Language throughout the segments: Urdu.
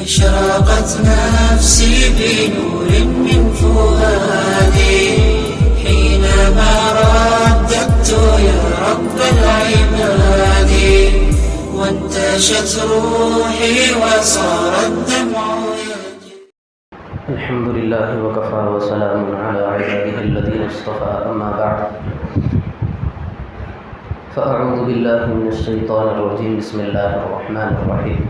أشرقت نفسي بنور من فؤادي حينما رددت يا رب العباد وانتشت روحي وصار الدمع يجري. الحمد لله وكفى وسلام على عباده الذين اصطفى أما بعد فأعوذ بالله من الشيطان الرجيم بسم الله الرحمن الرحيم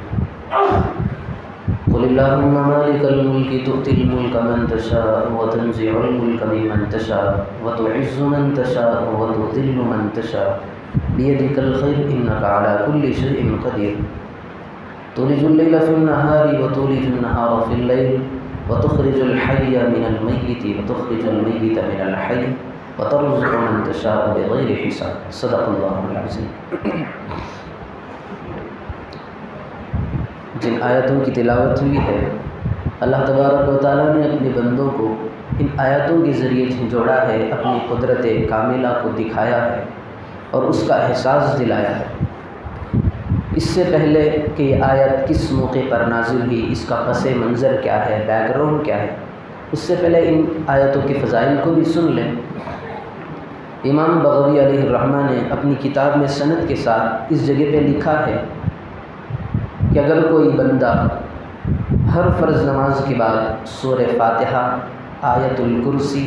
قل اللهم مالك الملك تؤتي الملك من تشاء وتنزع الملك ممن تشاء وتعز من تشاء وتذل من تشاء بيدك الخير إنك على كل شيء قدير تولج الليل في النهار وتولج النهار في الليل وتخرج الحي من الميت وتخرج الميت من الحي وترزق من تشاء بغير حساب صدق اللہ العظیم. جن آیتوں کی تلاوت ہوئی ہے اللہ تبارک و تعالیٰ نے اپنے بندوں کو ان آیتوں کے ذریعے جھنجھوڑا ہے، اپنی قدرت کاملہ کو دکھایا ہے اور اس کا احساس دلایا ہے. اس سے پہلے کہ یہ آیت کس موقع پر نازل ہوئی، اس کا پس منظر کیا ہے، بیک گراؤنڈ کیا ہے، اس سے پہلے ان آیتوں کے فضائل کو بھی سن لیں. امام بغوی علیہ الرحمہ نے اپنی کتاب میں سند کے ساتھ اس جگہ پہ لکھا ہے کہ اگر کوئی بندہ ہر فرض نماز کے بعد سورہ فاتحہ، آیت الکرسی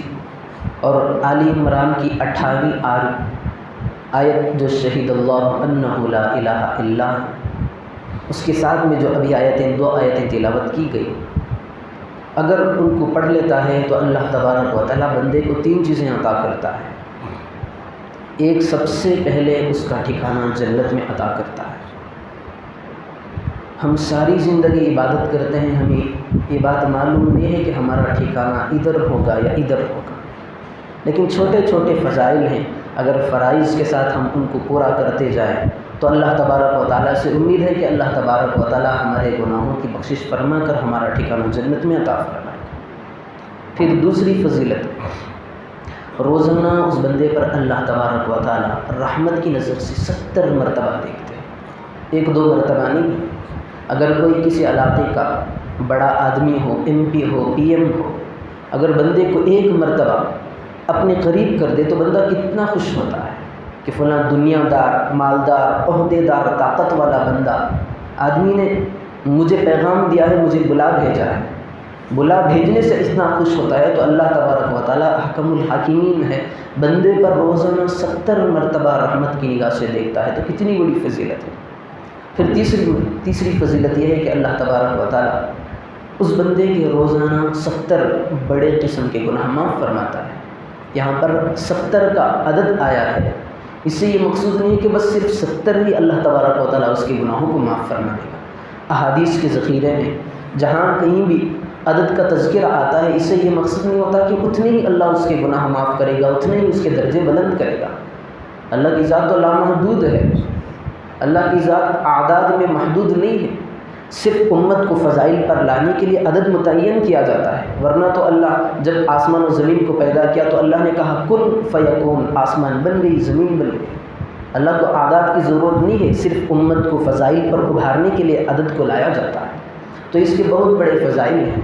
اور آل عمران کی 28 آیت جو شہید اللہ انہ لا الہ الا، اس کے ساتھ میں جو ابھی دو آیتیں تلاوت کی گئی، اگر ان کو پڑھ لیتا ہے تو اللہ تبارک و تعالیٰ بندے کو 3 چیزیں عطا کرتا ہے. ایک، سب سے پہلے اس کا ٹھکانہ جنت میں عطا کرتا ہے. ہم ساری زندگی عبادت کرتے ہیں، ہمیں یہ بات معلوم نہیں ہے کہ ہمارا ٹھکانہ ادھر ہوگا یا ادھر ہوگا، لیکن چھوٹے چھوٹے فضائل ہیں، اگر فرائض کے ساتھ ہم ان کو پورا کرتے جائیں تو اللہ تبارک و تعالیٰ سے امید ہے کہ اللہ تبارک و تعالیٰ ہمارے گناہوں کی بخشش فرما کر ہمارا ٹھکانہ جنت میں عطا فرمائے. پھر دوسری فضیلت، روزانہ اس بندے پر اللہ تبارک و تعالیٰ رحمت کی نظر سے 70 مرتبہ دیکھتے ہیں. 1-2 مرتبہ نہیں. اگر کوئی کسی علاقے کا بڑا آدمی ہو، MP ہو، PM ہو، اگر بندے کو 1 مرتبہ اپنے قریب کر دے تو بندہ کتنا خوش ہوتا ہے کہ فلاں دنیا دار، مالدار، عہدے دار، طاقت والا بندہ، آدمی نے مجھے پیغام دیا ہے، مجھے بلا بھیجا ہے. بلا بھیجنے سے اتنا خوش ہوتا ہے تو اللہ تبارک و تعالیٰ حکم الحاکمین ہے، بندے پر روزانہ 70 مرتبہ رحمت کی نگاہ سے دیکھتا ہے. تو کتنی بڑی فضیلت ہے. پھر تیسری فضیلت یہ ہے کہ اللہ تبارک و تعالیٰ اس بندے کے روزانہ 70 بڑے قسم کے گناہ معاف فرماتا ہے. یہاں پر 70 کا عدد آیا ہے، اس سے یہ مقصود نہیں ہے کہ بس صرف 70 ہی اللہ تبارک و تعالیٰ اس کے گناہوں کو معاف فرما دے گا. احادیث کے ذخیرے میں جہاں کہیں بھی عدد کا تذکرہ آتا ہے، اس سے یہ مقصد نہیں ہوتا کہ اتنے ہی اللہ اس کے گناہ معاف کرے گا، اتنے ہی اس کے درجے بلند کرے گا. اللہ کی ذات تو لامحدود ہے، اللہ کی ذات اعداد میں محدود نہیں ہے. صرف امت کو فضائل پر لانے کے لیے عدد متعین کیا جاتا ہے، ورنہ تو اللہ جب آسمان و زمین کو پیدا کیا تو اللہ نے کہا کن فیکون، آسمان بن گئی، زمین بن گئی. اللہ کو اعداد کی ضرورت نہیں ہے، صرف امت کو فضائل پر ابھارنے کے لیے عدد کو لایا جاتا ہے. تو اس کے بہت بڑے فضائل ہیں.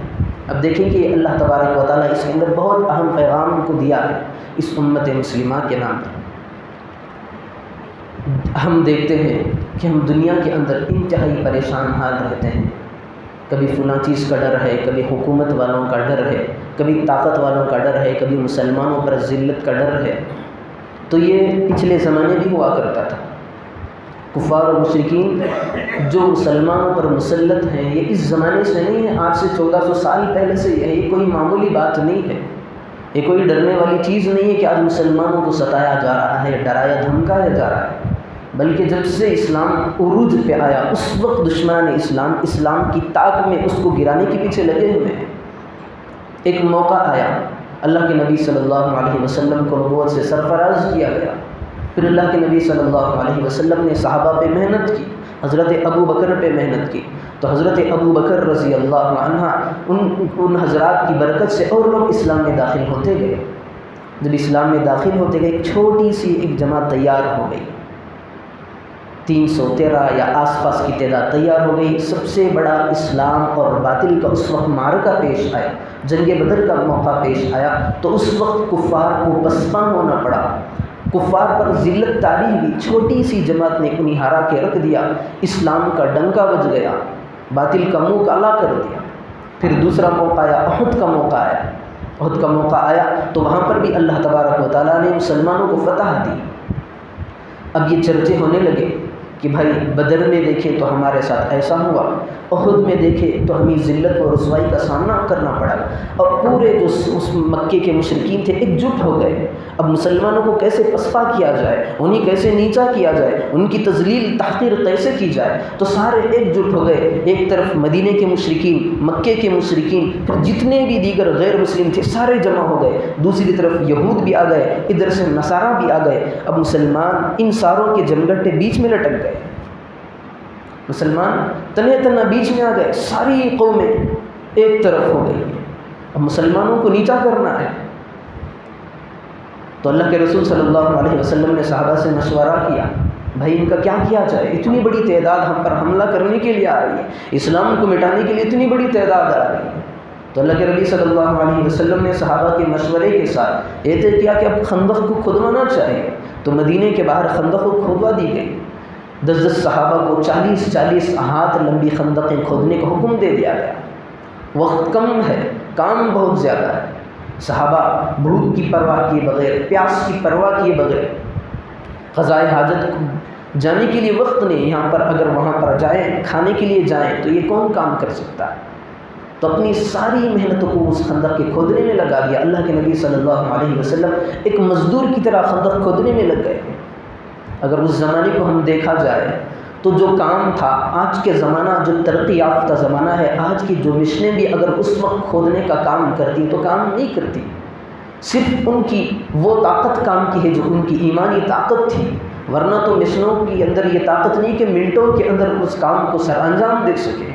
اب دیکھیں کہ اللہ تبارک و تعالیٰ اس کے اندر بہت اہم پیغام کو دیا ہے اس امت مسلمہ کے نام پر. ہم دیکھتے ہیں کہ ہم دنیا کے اندر انتہائی پریشان حال رہتے ہیں. کبھی فلاں چیز کا ڈر ہے، کبھی حکومت والوں کا ڈر ہے، کبھی طاقت والوں کا ڈر ہے، کبھی مسلمانوں پر ذلت کا ڈر ہے. تو یہ پچھلے زمانے بھی ہوا کرتا تھا. کفار و مشرکین جو مسلمانوں پر مسلط ہیں، یہ اس زمانے سے نہیں ہے، آج سے 1400 سال پہلے سے یہ کوئی معمولی بات نہیں ہے. یہ کوئی ڈرنے والی چیز نہیں ہے کہ آج مسلمانوں کو ستایا جا رہا ہے، ڈرایا دھمکایا جا رہا ہے. بلکہ جب سے اسلام عروج پہ آیا اس وقت دشمنان اسلام کی طاق میں اس کو گرانے کے پیچھے لگے ہوئے ہیں. ایک موقع آیا، اللہ کے نبی صلی اللہ علیہ وسلم کو نبوت سے سرفراز کیا گیا. پھر اللہ کے نبی صلی اللہ علیہ وسلم نے صحابہ پہ محنت کی، حضرت ابو بکر پہ محنت کی، تو حضرت ابو بکر رضی اللہ عنہ ان حضرات کی برکت سے اور لوگ اسلام میں داخل ہوتے گئے. جب اسلام میں داخل ہوتے گئے ایک چھوٹی سی ایک جماعت تیار ہو گئی. 313 یا آس پاس کی تعداد تیار ہو گئی۔ سب سے بڑا اسلام اور باطل کا اس وقت معرکہ پیش آیا، جنگ بدر کا موقع پیش آیا، تو اس وقت کفار کو پسپاں ہونا پڑا، کفار پر ذلت طاری ہوئی، چھوٹی سی جماعت نے انہیں ہرا کے رکھ دیا، اسلام کا ڈنکا بج گیا، باطل کا منہ کالا کر دیا۔ پھر دوسرا موقع آیا، احد کا موقع آیا، احد کا موقع آیا تو وہاں پر بھی اللہ تبارک و تعالیٰ نے مسلمانوں کو فتح دی۔ اب یہ چرچے ہونے لگے کہ بھائی بدر میں دیکھیں تو ہمارے ساتھ ایسا ہوا، احد میں دیکھیں تو ہمیں ذلت و رسوائی کا سامنا کرنا پڑا، اور پورے جو اس مکے کے مشرکین تھے ایک جٹ ہو گئے۔ اب مسلمانوں کو کیسے پسپا کیا جائے، انہیں کیسے نیچا کیا جائے، ان کی تذلیل تحقیر کیسے کی جائے، تو سارے ایک جٹ ہو گئے۔ ایک طرف مدینے کے مشرکین، مکے کے مشرکین، پھر جتنے بھی دیگر غیر مسلم تھے سارے جمع ہو گئے، دوسری طرف یہود بھی آ گئے، ادھر سے نصارہ بھی آ گئے۔ اب مسلمان ان ساروں کے جمگٹے بیچ میں لٹک گئے، مسلمان تنہ تنہ بیچ میں آ گئے، ساری قومیں ایک طرف ہو گئی، اب مسلمانوں کو نیچا کرنا ہے۔ تو اللہ کے رسول صلی اللہ علیہ وسلم نے صحابہ سے مشورہ کیا، بھائی ان کا کیا کیا جائے، اتنی بڑی تعداد ہم پر حملہ کرنے کے لیے آ رہی ہے، اسلام کو مٹانے کے لیے اتنی بڑی تعداد آ رہی ہے۔ تو اللہ کے نبی صلی اللہ علیہ وسلم نے صحابہ کے مشورے کے ساتھ یہ طے کیا کہ اب خندق کو کھدوانا چاہیے، تو مدینے کے باہر خندق کو کھدوا دی گئی۔ 10 صحابہ کو 40 ہاتھ لمبی خندقیں کھودنے کا حکم دے دیا گیا۔ وقت کم ہے، کام بہت زیادہ ہے، صحابہ بھوک کی پرواہ کیے بغیر، پیاس کی پرواہ کیے بغیر، قضائے حاجت جانے کے لیے وقت نہیں، یہاں پر اگر وہاں پر جائیں کھانے کے لیے جائیں تو یہ کون کام کر سکتا ہے، تو اپنی ساری محنتوں کو اس خندق کے کھودنے میں لگا دیا۔ اللہ کے نبی صلی اللہ علیہ وسلم ایک مزدور کی طرح خندق کھودنے میں لگ گئے۔ اگر اس زمانے کو ہم دیکھا جائے تو جو کام تھا، آج کے زمانہ جو ترقی یافتہ زمانہ ہے، آج کی جو مشنیں بھی اگر اس وقت کھودنے کا کام کرتی تو کام نہیں کرتی، صرف ان کی وہ طاقت کام کی ہے جو ان کی ایمانی طاقت تھی، ورنہ تو مشنوں کے اندر یہ طاقت نہیں کہ منٹوں کے اندر اس کام کو سر انجام دے سکے۔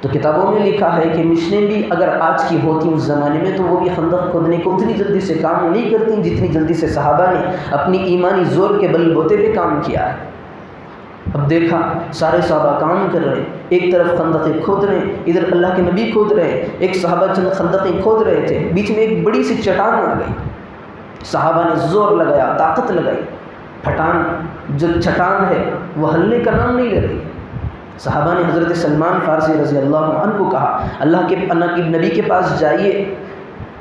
تو کتابوں میں لکھا ہے کہ مشنیں بھی اگر آج کی ہوتی اس زمانے میں تو وہ بھی خندق کھودنے کو اتنی جلدی سے کام نہیں کرتی جتنی جلدی سے صحابہ نے اپنی ایمانی زور کے بل بوتے پہ کام کیا ہے۔ اب دیکھا سارے صحابہ کام کر رہے ہیں، ایک طرف خندقیں کھود رہے ہیں، ادھر اللہ کے نبی کھود رہے ہیں، ایک صحابہ چند خندقیں کھود رہے تھے، بیچ میں ایک بڑی سی چٹان آ گئی، صحابہ نے زور لگایا، طاقت لگائی، پھٹان جو چٹان ہے وہ ہلنے کا نام نہیں لے رہی۔ صحابہ نے حضرت سلمان فارسی رضی اللہ عنہ کو کہا، اللہ کے نبی کے پاس جائیے،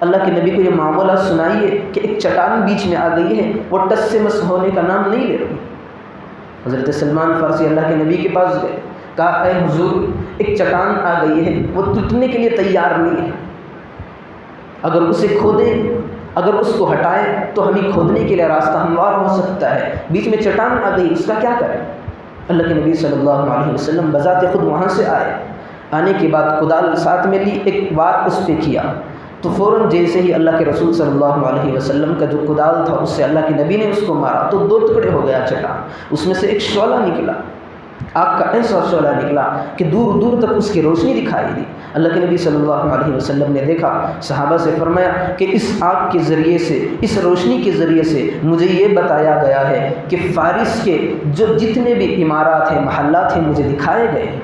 اللہ کے نبی کو یہ معاملہ سنائیے کہ ایک چٹان بیچ میں آ گئی ہے، وہ ٹس سے مس ہونے کا نام نہیں لے رہی۔ حضرت سلمان فارسی اللہ کے نبی کے پاس گئے، کہا اے حضور ایک چٹان آ گئی ہے، وہ ٹوٹنے کے لیے تیار نہیں ہے، اگر اسے کھودیں، اگر اس کو ہٹائیں تو ہمیں کھودنے کے لیے راستہ ہموار ہو سکتا ہے، بیچ میں چٹان آ گئی، اس کا کیا کریں؟ اللہ کے نبی صلی اللہ علیہ وسلم بذات خود وہاں سے آئے، آنے کے بعد کدال ساتھ میں لی، ایک وار اس پہ کیا، تو فوراً جیسے ہی اللہ کے رسول صلی اللہ علیہ وسلم کا جو کدال تھا اس سے اللہ کے نبی نے اس کو مارا تو 2 ٹکڑے ہو گیا چٹان، اس میں سے ایک شعلہ نکلا، آگ کا ایسا شعلہ نکلا کہ دور دور تک اس کی روشنی دکھائی دی۔ اللہ کے نبی صلی اللہ علیہ وسلم نے دیکھا، صحابہ سے فرمایا کہ اس آگ کے ذریعے سے، اس روشنی کے ذریعے سے مجھے یہ بتایا گیا ہے کہ فارس کے جو جتنے بھی عمارات ہیں، محلات ہیں، مجھے دکھائے گئے ہیں۔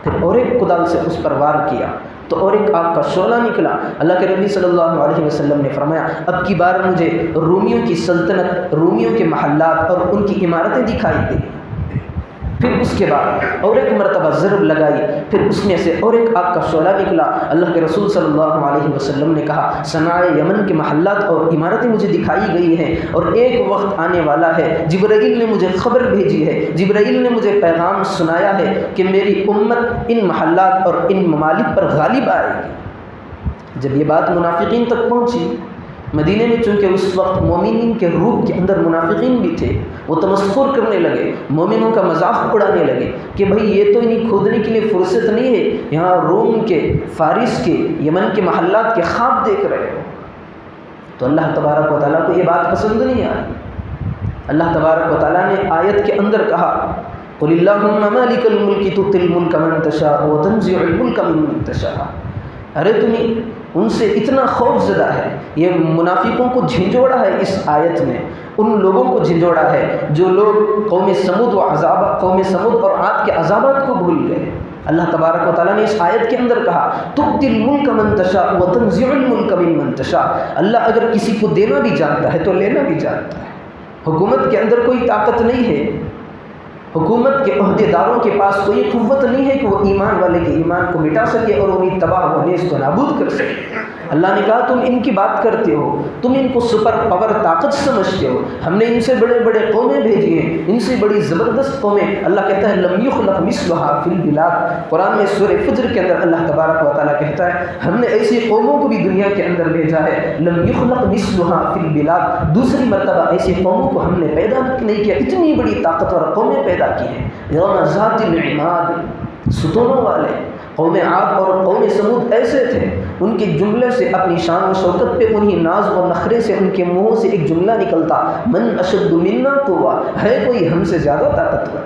پھر اور ایک کدال سے اس پر وار کیا تو اور ایک آگ کا شعلہ نکلا۔ اللہ کے نبی صلی اللہ علیہ وسلم نے فرمایا اب کی بار مجھے رومیوں کی سلطنت، رومیوں کے محلات اور ان کی عمارتیں دکھائی دیں۔ پھر اس کے بعد اور ایک مرتبہ ضرب لگائی، پھر اس میں سے اور ایک آگ کا شعلہ نکلا۔ اللہ کے رسول صلی اللہ علیہ وسلم نے کہا صنعاء یمن کے محلات اور عمارتیں مجھے دکھائی گئی ہیں، اور ایک وقت آنے والا ہے، جبرائیل نے مجھے خبر بھیجی ہے، جبرائیل نے مجھے پیغام سنایا ہے کہ میری امت ان محلات اور ان ممالک پر غالب آئے گی۔ جب یہ بات منافقین تک پہنچی، مدینے میں چونکہ اس وقت مومنین کے روح کے اندر منافقین بھی تھے، وہ تمسخر کرنے لگے، مومنوں کا مذاق اڑانے لگے کہ بھئی یہ تو انہیں کھودنے کے لیے فرصت نہیں ہے، یہاں روم کے، فارس کے، یمن کے محلات کے خواب دیکھ رہے ہو۔ تو اللہ تبارک و تعالیٰ کو یہ بات پسند نہیں آئی۔ اللہ تبارک و تعالیٰ نے آیت کے اندر کہا قُلِ اللَّهُمَّ مَالِكَ الْمُلْكِ تُؤْتِي الْمُلْكَ مَن تَشَاءُ وَتَنزِعُ الْمُلْكَ مِمَّن تَشَاءُ۔ ارے تمہیں ان سے اتنا خوف زدہ ہے، یہ منافقوں کو جھنجھوڑا ہے اس آیت میں، ان لوگوں کو جھنجھوڑا ہے جو لوگ قوم سمود اور عاد کے عذابات کو بھول گئے۔ اللہ تبارک و تعالیٰ نے اس آیت کے اندر کہا تؤتی الملک من تشاء وتنزع الملک ممن تشاء۔ اللہ اگر کسی کو دینا بھی جانتا ہے تو لینا بھی جانتا ہے۔ حکومت کے اندر کوئی طاقت نہیں ہے، حکومت کے عہدیداروں کے پاس کوئی قوت نہیں ہے کہ وہ ایمان والے کے ایمان کو مٹا سکے اور انہیں تباہ و نیست و نابود کر سکے۔ اللہ نے کہا تم ان کی بات کرتے ہو، تم ان کو سپر پاور طاقت سمجھتے ہو، ہم نے ان سے بڑے بڑے قومیں بھیجی ہیں، ان سے بڑی زبردست قومیں۔ اللہ کہتا ہے لم یخلق مثلھا فی البلاد۔ قرآن میں سورہ فجر کے اندر اللہ تبارک و تعالیٰ کہتا ہے ہم نے ایسی قوموں کو بھی دنیا کے اندر بھیجا ہے، لم یخلق مثلھا فی البلاد۔ دوسری مرتبہ ایسی قوموں کو ہم نے پیدا نہیں کیا، اتنی بڑی طاقتور قومیں پیدا کی ہیں۔ یوم ذات العماد، ستونوں والے۔ قوم عاد اور قوم سمود ایسے تھے، ان کے جملے سے اپنی شان و شوکت پہ انہی ناز و نخرے سے ان کے منہوں سے ایک جملہ نکلتا من اشد منا قوہ، ہے کوئی ہم سے زیادہ طاقتور؟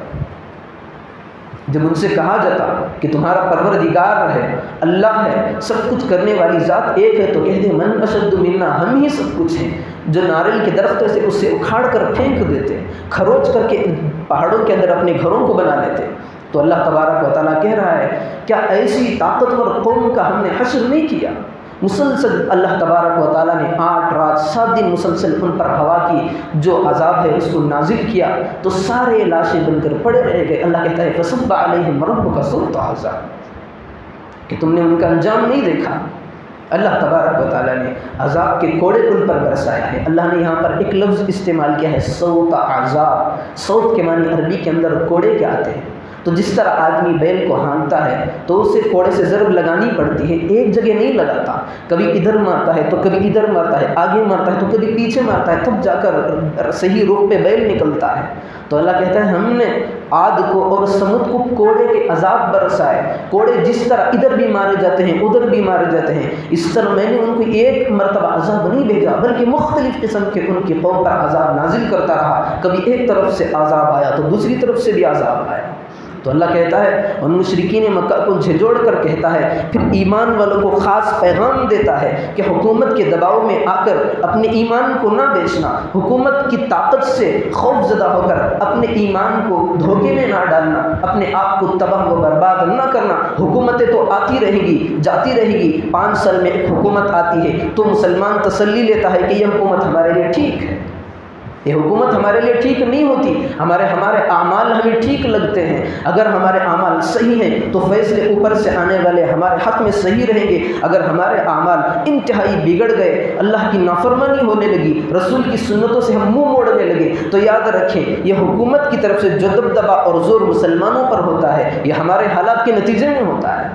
جب ان سے کہا جاتا کہ تمہارا پروردگار ہے، اللہ ہے، سب کچھ کرنے والی ذات ایک ہے، تو کہتے من اشد منا، ہم ہی سب کچھ ہیں۔ جو ناریل کے درخت سے اسے اکھاڑ کر پھینک دیتے، کھروچ کر کے پہاڑوں کے اندر اپنے گھروں کو بنا لیتے۔ تو اللہ تبارک و تعالیٰ کہہ رہا ہے کیا ایسی طاقتور قوم کا ہم نے حشر نہیں کیا؟ مسلسل اللہ تبارک و تعالیٰ نے 8 رات 7 دن مسلسل ان پر ہوا کی جو عذاب ہے اس کو نازل کیا، تو سارے لاشیں بن کر پڑے رہ گئے۔ اللہ کہتا ہے فصب علیہم ربک سوط عذاب، کہ تم نے ان کا انجام نہیں دیکھا۔ اللہ تبارک و تعالیٰ نے عذاب کے کوڑے ان پر برسایا ہے۔ اللہ نے یہاں پر ایک لفظ استعمال کیا ہے صوت عذاب۔ صوت کے معنی عربی کے اندر کوڑے کے آتے ہیں۔ تو جس طرح آدمی بیل کو ہانکتا ہے تو اسے کوڑے سے ضرب لگانی پڑتی ہے، ایک جگہ نہیں لگاتا، کبھی ادھر مارتا ہے تو کبھی ادھر مارتا ہے، آگے مارتا ہے تو کبھی پیچھے مارتا ہے، تب جا کر صحیح رخ پہ بیل نکلتا ہے۔ تو اللہ کہتا ہے ہم نے عاد کو اور سمود کو کوڑے کے عذاب برسائے۔ کوڑے جس طرح ادھر بھی مارے جاتے ہیں ادھر بھی مارے جاتے ہیں، اس طرح میں نے ان کو ایک مرتبہ عذاب نہیں بھیجا بلکہ مختلف قسم کے ان کی قوم پر عذاب نازل کرتا رہا۔ کبھی ایک طرف سے عذاب آیا تو دوسری طرف سے بھی عذاب آیا۔ تو اللہ کہتا ہے ان مشرکین مکہ کو جھنجھوڑ کر کہتا ہے، پھر ایمان والوں کو خاص پیغام دیتا ہے کہ حکومت کے دباؤ میں آ کر اپنے ایمان کو نہ بیچنا، حکومت کی طاقت سے خوف زدہ ہو کر اپنے ایمان کو دھوکے میں نہ ڈالنا، اپنے آپ کو تباہ و برباد نہ کرنا۔ حکومتیں تو آتی رہیں گی جاتی رہے گی، 5 سال میں ایک حکومت آتی ہے تو مسلمان تسلی لیتا ہے کہ یہ حکومت ہمارے لیے ٹھیک ہے، یہ حکومت ہمارے لیے ٹھیک نہیں ہوتی، ہمارے اعمال ہمیں ٹھیک لگتے ہیں، اگر ہمارے اعمال صحیح ہیں تو فیصلے اوپر سے آنے والے ہمارے حق میں صحیح رہیں گے، اگر ہمارے اعمال انتہائی بگڑ گئے، اللہ کی نافرمانی ہونے لگی، رسول کی سنتوں سے ہم منہ موڑنے لگے، تو یاد رکھیں یہ حکومت کی طرف سے جو دبدبہ اور زور مسلمانوں پر ہوتا ہے یہ ہمارے حالات کے نتیجے میں ہوتا ہے۔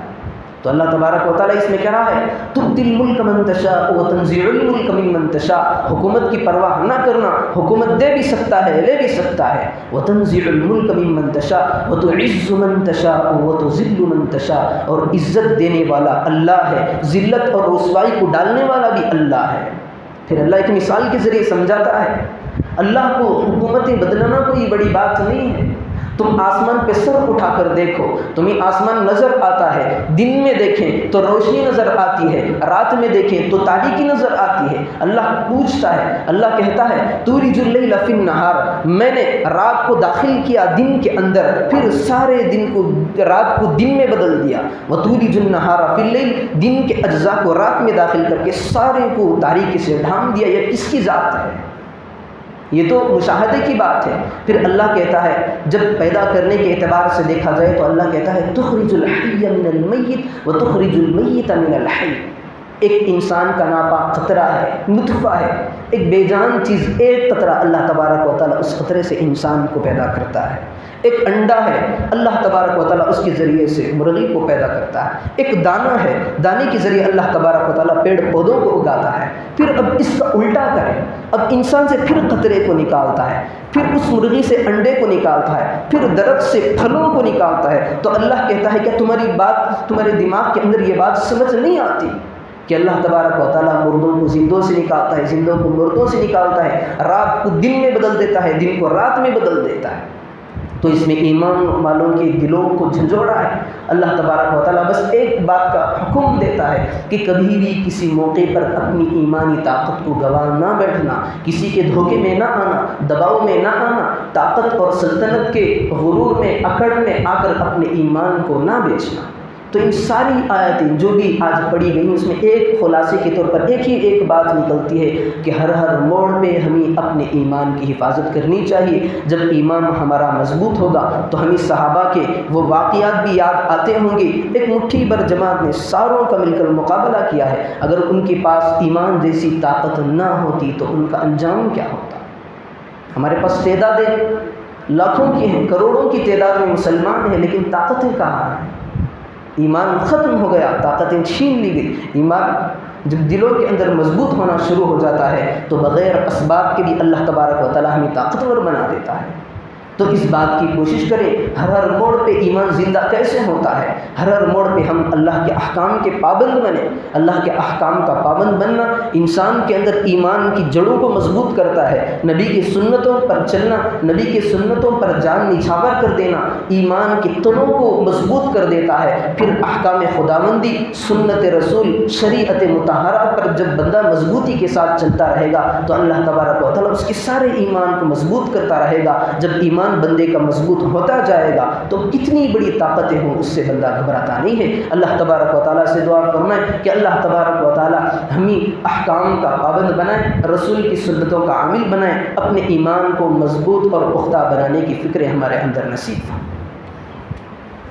تو اللہ تبارک و تعالیٰ اس میں کہہ رہا ہے تؤتی الملک من تشاء وتنزع الملک ممن تشاء، حکومت کی پرواہ نہ کرنا، حکومت دے بھی سکتا ہے لے بھی سکتا ہے، وتنزع الملک ممن تشاء وتعز من تشاء وتذل من تشاء، اور عزت دینے والا اللہ ہے، ذلت اور رسوائی کو ڈالنے والا بھی اللہ ہے۔ پھر اللہ ایک مثال کے ذریعے سمجھاتا ہے اللہ کو حکومتیں بدلنا کوئی بڑی بات نہیں ہے۔ تم آسمان پہ سر اٹھا کر دیکھو، تمہیں آسمان نظر آتا ہے، دن میں دیکھیں تو روشنی نظر آتی ہے، رات میں دیکھیں تو تاریکی نظر آتی ہے۔ اللہ پوچھتا ہے، اللہ کہتا ہے تولج اللیل فی النہار، میں نے رات کو داخل کیا دن کے اندر، پھر سارے دن کو رات کو دن میں بدل دیا، وتولج النہار فی اللیل، دن کے اجزاء کو رات میں داخل کر کے سارے کو تاریکی سے ڈھانپ دیا۔ یہ کس کی ذات ہے؟ یہ تو مشاہدے کی بات ہے۔ پھر اللہ کہتا ہے جب پیدا کرنے کے اعتبار سے دیکھا جائے تو اللہ کہتا ہے تخرج الحی من المیت وتخرج المیت من الحی، ایک انسان کا ناپاک قطرہ ہے، نطفہ ہے، ایک بے جان چیز، ایک قطرہ، اللہ تبارک و تعالیٰ اس قطرے سے انسان کو پیدا کرتا ہے۔ ایک انڈا ہے، اللہ تبارک و تعالیٰ اس کے ذریعے سے مرغی کو پیدا کرتا ہے۔ ایک دانہ ہے، دانے کے ذریعے اللہ تبارک و تعالیٰ پیڑ پودوں کو اگاتا ہے۔ پھر اب اس کا الٹا کریں، اب انسان سے پھر قطرے کو نکالتا ہے، پھر اس مرغی سے انڈے کو نکالتا ہے، پھر درخت سے پھلوں کو نکالتا ہے۔ تو اللہ کہتا ہے کہ تمہارے دماغ کے اندر یہ بات سمجھ نہیں آتی کہ اللہ تبارک و تعالیٰ مردوں کو زندوں سے نکالتا ہے، زندوں کو مردوں سے نکالتا ہے، رات کو دن میں بدل دیتا ہے، دن کو رات میں بدل دیتا ہے۔ تو اس میں ایمان والوں کے دلوں کو جھنجھوڑا ہے۔ اللہ تبارک و تعالیٰ بس ایک بات کا حکم دیتا ہے کہ کبھی بھی کسی موقع پر اپنی ایمانی طاقت کو گوا نہ بیٹھنا، کسی کے دھوکے میں نہ آنا، دباؤ میں نہ آنا، طاقت اور سلطنت کے غرور میں اکڑ میں آ کر اپنے ایمان کو نہ بیچنا۔ تو ان ساری آیتیں جو بھی آج پڑھی گئیں اس میں ایک خلاصے کے طور پر ایک بات نکلتی ہے کہ ہر موڑ پہ ہمیں اپنے ایمان کی حفاظت کرنی چاہیے۔ جب ایمان ہمارا مضبوط ہوگا تو ہمیں صحابہ کے وہ واقعات بھی یاد آتے ہوں گے، ایک مٹھی بھر جماعت نے ساروں کا مل کر مقابلہ کیا ہے، اگر ان کے پاس ایمان جیسی طاقت نہ ہوتی تو ان کا انجام کیا ہوتا۔ ہمارے پاس تعدادیں لاکھوں کی ہیں، کروڑوں کی تعداد میں مسلمان ہیں، لیکن طاقتیں کہاں ہیں؟ ایمان ختم ہو گیا، طاقتیں چھین لی گئی۔ ایمان جب دلوں کے اندر مضبوط ہونا شروع ہو جاتا ہے تو بغیر اسباب کے بھی اللہ تبارک و تعالیٰ ہمیں طاقتور بنا دیتا ہے۔ تو اس بات کی کوشش کریں ہر موڑ پہ ایمان زندہ کیسے ہوتا ہے، ہر موڑ پہ ہم اللہ کے احکام کے پابند بنیں۔ اللہ کے احکام کا پابند بننا انسان کے اندر ایمان کی جڑوں کو مضبوط کرتا ہے۔ نبی کی سنتوں پر چلنا، نبی کی سنتوں پر جان نچھاور کر دینا ایمان کے تنوں کو مضبوط کر دیتا ہے۔ پھر احکام خداوندی، سنت رسول، شریعت مطہرہ پر جب بندہ مضبوطی کے ساتھ چلتا رہے گا تو اللہ تبارک و تعالیٰ اس کے سارے ایمان کو مضبوط کرتا رہے گا۔ جب ایمان بندے کا مضبوط ہوتا جائے گا تو کتنی بڑی طاقتیں ہوں اس سے بندہ گھبراتا نہیں ہے۔ اللہ تبارک و تعالیٰ سے دعا فرمائیں کہ اللہ تبارک و تعالیٰ ہمیں احکام کا پابند بنائیں، رسول کی سنتوں کا عامل بنائیں، اپنے ایمان کو مضبوط اور پختہ بنانے کی فکر ہمارے اندر نصیب ہو۔